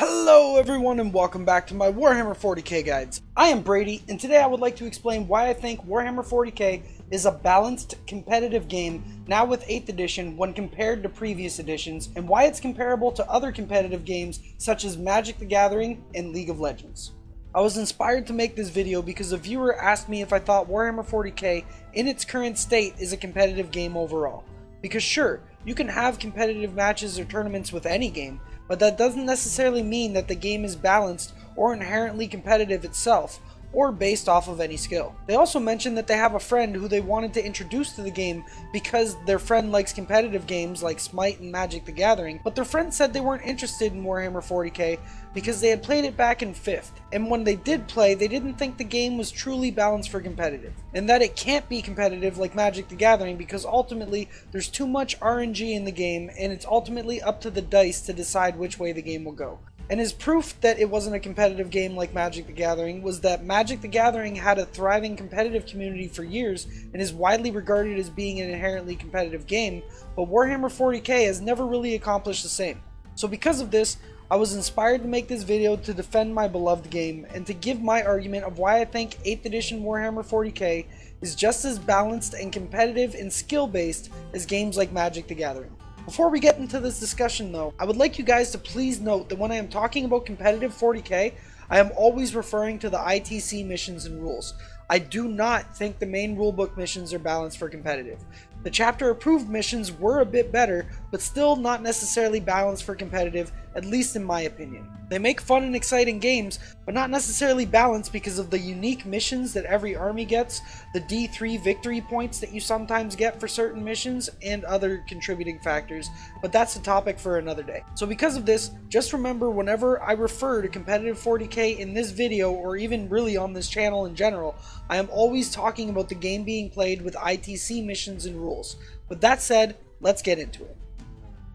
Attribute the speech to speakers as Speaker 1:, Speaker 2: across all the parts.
Speaker 1: Hello everyone and welcome back to my Warhammer 40k guides. I am Brady and today I would like to explain why I think Warhammer 40k is a balanced, competitive game now with 8th edition when compared to previous editions, and why it's comparable to other competitive games such as Magic the Gathering and League of Legends. I was inspired to make this video because a viewer asked me if I thought Warhammer 40k in its current state is a competitive game overall. Because sure, you can have competitive matches or tournaments with any game, but that doesn't necessarily mean that the game is balanced or inherently competitive itself, or based off of any skill. They also mentioned that they have a friend who they wanted to introduce to the game because their friend likes competitive games like Smite and Magic the Gathering, but their friend said they weren't interested in Warhammer 40k because they had played it back in 5th, and when they did play, they didn't think the game was truly balanced for competitive, and that it can't be competitive like Magic the Gathering because ultimately there's too much RNG in the game and it's ultimately up to the dice to decide which way the game will go. And his proof that it wasn't a competitive game like Magic the Gathering was that Magic the Gathering had a thriving competitive community for years and is widely regarded as being an inherently competitive game, but Warhammer 40k has never really accomplished the same. So because of this, I was inspired to make this video to defend my beloved game and to give my argument of why I think 8th edition Warhammer 40k is just as balanced and competitive and skill based as games like Magic the Gathering. Before we get into this discussion though, I would like you guys to please note that when I am talking about competitive 40k, I am always referring to the ITC missions and rules. I do not think the main rulebook missions are balanced for competitive. The chapter approved missions were a bit better, but still not necessarily balanced for competitive, at least in my opinion. They make fun and exciting games, but not necessarily balanced because of the unique missions that every army gets, the D3 victory points that you sometimes get for certain missions, and other contributing factors, but that's a topic for another day. So because of this, just remember whenever I refer to competitive 40k in this video, or even really on this channel in general, I am always talking about the game being played with ITC missions and rules. With that said, let's get into it.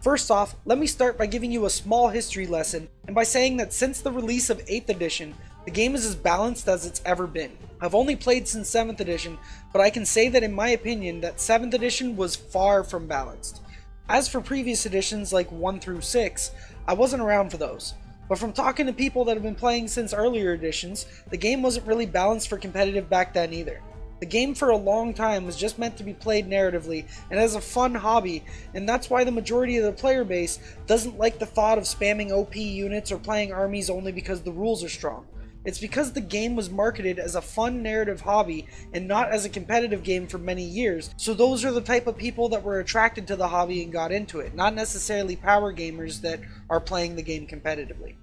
Speaker 1: First off, let me start by giving you a small history lesson, and by saying that since the release of 8th edition, the game is as balanced as it's ever been. I've only played since 7th edition, but I can say that in my opinion that 7th edition was far from balanced. As for previous editions like 1 through 6, I wasn't around for those. But from talking to people that have been playing since earlier editions, the game wasn't really balanced for competitive back then either. The game for a long time was just meant to be played narratively and as a fun hobby, and that's why the majority of the player base doesn't like the thought of spamming OP units or playing armies only because the rules are strong. It's because the game was marketed as a fun narrative hobby and not as a competitive game for many years, so those are the type of people that were attracted to the hobby and got into it, not necessarily power gamers that are playing the game competitively.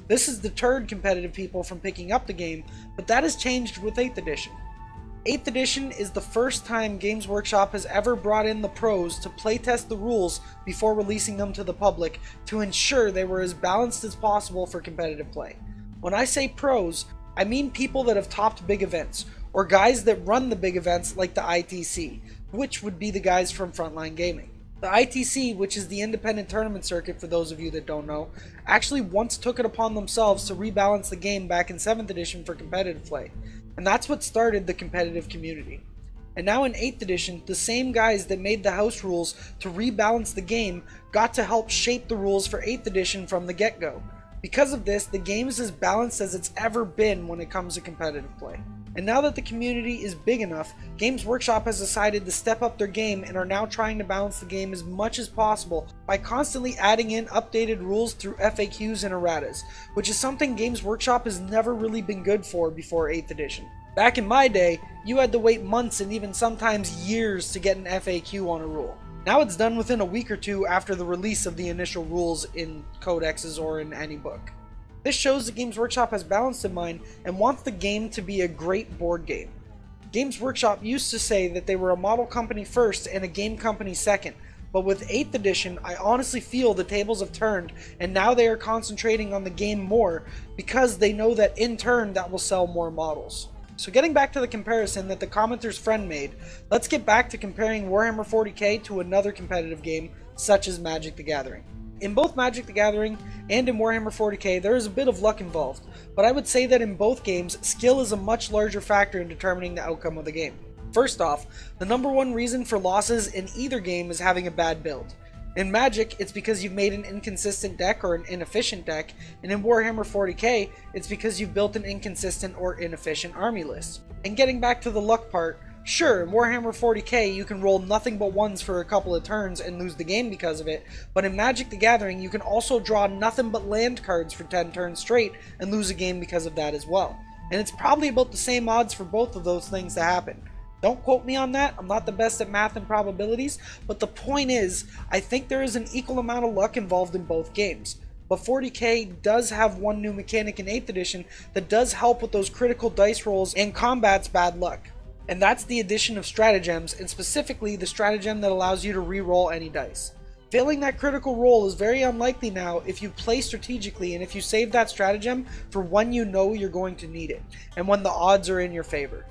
Speaker 1: This has deterred competitive people from picking up the game, but that has changed with 8th edition. 8th edition is the first time Games Workshop has ever brought in the pros to playtest the rules before releasing them to the public to ensure they were as balanced as possible for competitive play. When I say pros, I mean people that have topped big events, or guys that run the big events like the ITC, which would be the guys from Frontline Gaming. The ITC, which is the independent tournament circuit for those of you that don't know, actually once took it upon themselves to rebalance the game back in 7th edition for competitive play. And that's what started the competitive community. And now in 8th edition, the same guys that made the house rules to rebalance the game got to help shape the rules for 8th edition from the get-go. Because of this, the game is as balanced as it's ever been when it comes to competitive play. And now that the community is big enough, Games Workshop has decided to step up their game and are now trying to balance the game as much as possible by constantly adding in updated rules through FAQs and erratas, which is something Games Workshop has never really been good for before 8th edition. Back in my day, you had to wait months and even sometimes years to get an FAQ on a rule. Now it's done within a week or two after the release of the initial rules in codexes or in any book. This shows that Games Workshop has balance in mind and wants the game to be a great board game. Games Workshop used to say that they were a model company first and a game company second, but with 8th edition, I honestly feel the tables have turned and now they are concentrating on the game more because they know that in turn that will sell more models. So getting back to the comparison that the commenter's friend made, let's get back to comparing Warhammer 40k to another competitive game such as Magic the Gathering. In both Magic the Gathering and in Warhammer 40k, there is a bit of luck involved, but I would say that in both games, skill is a much larger factor in determining the outcome of the game. First off, the number one reason for losses in either game is having a bad build. In Magic, it's because you've made an inconsistent deck or an inefficient deck, and in Warhammer 40k, it's because you've built an inconsistent or inefficient army list. And getting back to the luck part, sure, in Warhammer 40k you can roll nothing but ones for a couple of turns and lose the game because of it, but in Magic the Gathering you can also draw nothing but land cards for 10 turns straight and lose a game because of that as well. And it's probably about the same odds for both of those things to happen. Don't quote me on that, I'm not the best at math and probabilities, but the point is, I think there is an equal amount of luck involved in both games. But 40k does have one new mechanic in 8th edition that does help with those critical dice rolls and combats bad luck. And that's the addition of stratagems, and specifically the stratagem that allows you to re-roll any dice. Failing that critical roll is very unlikely now if you play strategically and if you save that stratagem for when you know you're going to need it, and when the odds are in your favor.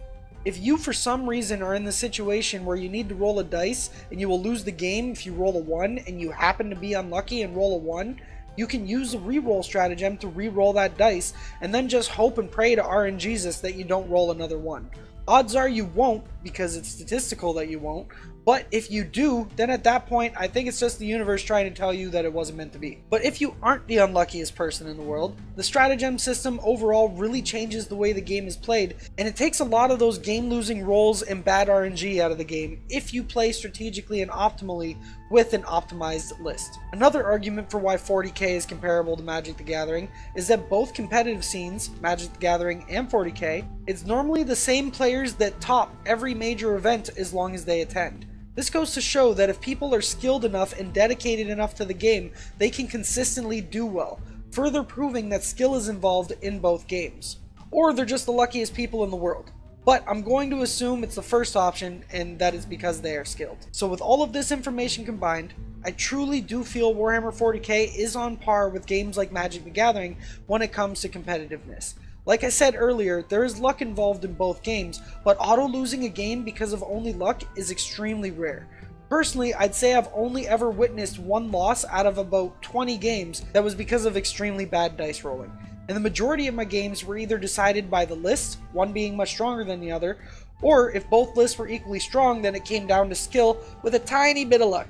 Speaker 1: If you for some reason are in the situation where you need to roll a dice and you will lose the game if you roll a 1 and you happen to be unlucky and roll a 1, you can use the reroll stratagem to re-roll that dice and then just hope and pray to RNGesus that you don't roll another 1. Odds are you won't, because it's statistical that you won't, but if you do, then at that point I think it's just the universe trying to tell you that it wasn't meant to be. But if you aren't the unluckiest person in the world, the stratagem system overall really changes the way the game is played, and it takes a lot of those game-losing rolls and bad RNG out of the game if you play strategically and optimally with an optimized list. Another argument for why 40k is comparable to Magic the Gathering is that both competitive scenes, Magic the Gathering and 40k, it's normally the same players that top every major event as long as they attend. This goes to show that if people are skilled enough and dedicated enough to the game, they can consistently do well, further proving that skill is involved in both games. Or they're just the luckiest people in the world. But I'm going to assume it's the first option, and that is because they are skilled. So with all of this information combined, I truly do feel Warhammer 40k is on par with games like Magic the Gathering when it comes to competitiveness. Like I said earlier, there is luck involved in both games, but auto-losing a game because of only luck is extremely rare. Personally, I'd say I've only ever witnessed one loss out of about 20 games that was because of extremely bad dice rolling. And the majority of my games were either decided by the list, one being much stronger than the other, or if both lists were equally strong, then it came down to skill with a tiny bit of luck.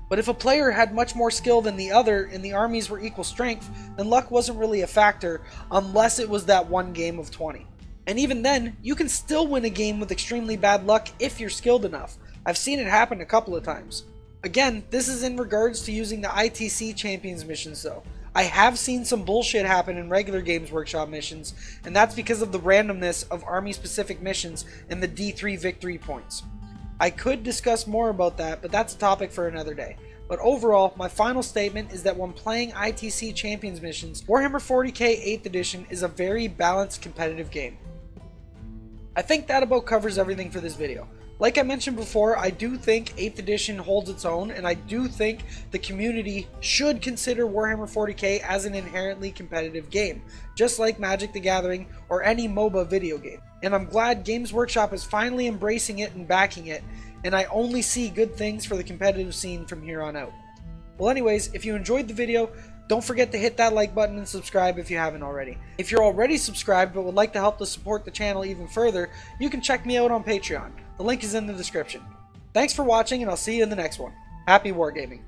Speaker 1: But if a player had much more skill than the other and the armies were equal strength, then luck wasn't really a factor unless it was that one game of 20. And even then, you can still win a game with extremely bad luck if you're skilled enough. I've seen it happen a couple of times. Again, this is in regards to using the ITC Champions missions though. I have seen some bullshit happen in regular Games Workshop missions, and that's because of the randomness of army-specific missions and the D3 victory points. I could discuss more about that, but that's a topic for another day. But overall, my final statement is that when playing ITC Champions missions, Warhammer 40k 8th edition is a very balanced competitive game. I think that about covers everything for this video. Like I mentioned before, I do think 8th edition holds its own, and I do think the community should consider Warhammer 40k as an inherently competitive game, just like Magic the Gathering or any MOBA video game. And I'm glad Games Workshop is finally embracing it and backing it, and I only see good things for the competitive scene from here on out. Well anyways, if you enjoyed the video, don't forget to hit that like button and subscribe if you haven't already. If you're already subscribed but would like to help to support the channel even further, you can check me out on Patreon. The link is in the description. Thanks for watching, and I'll see you in the next one. Happy wargaming.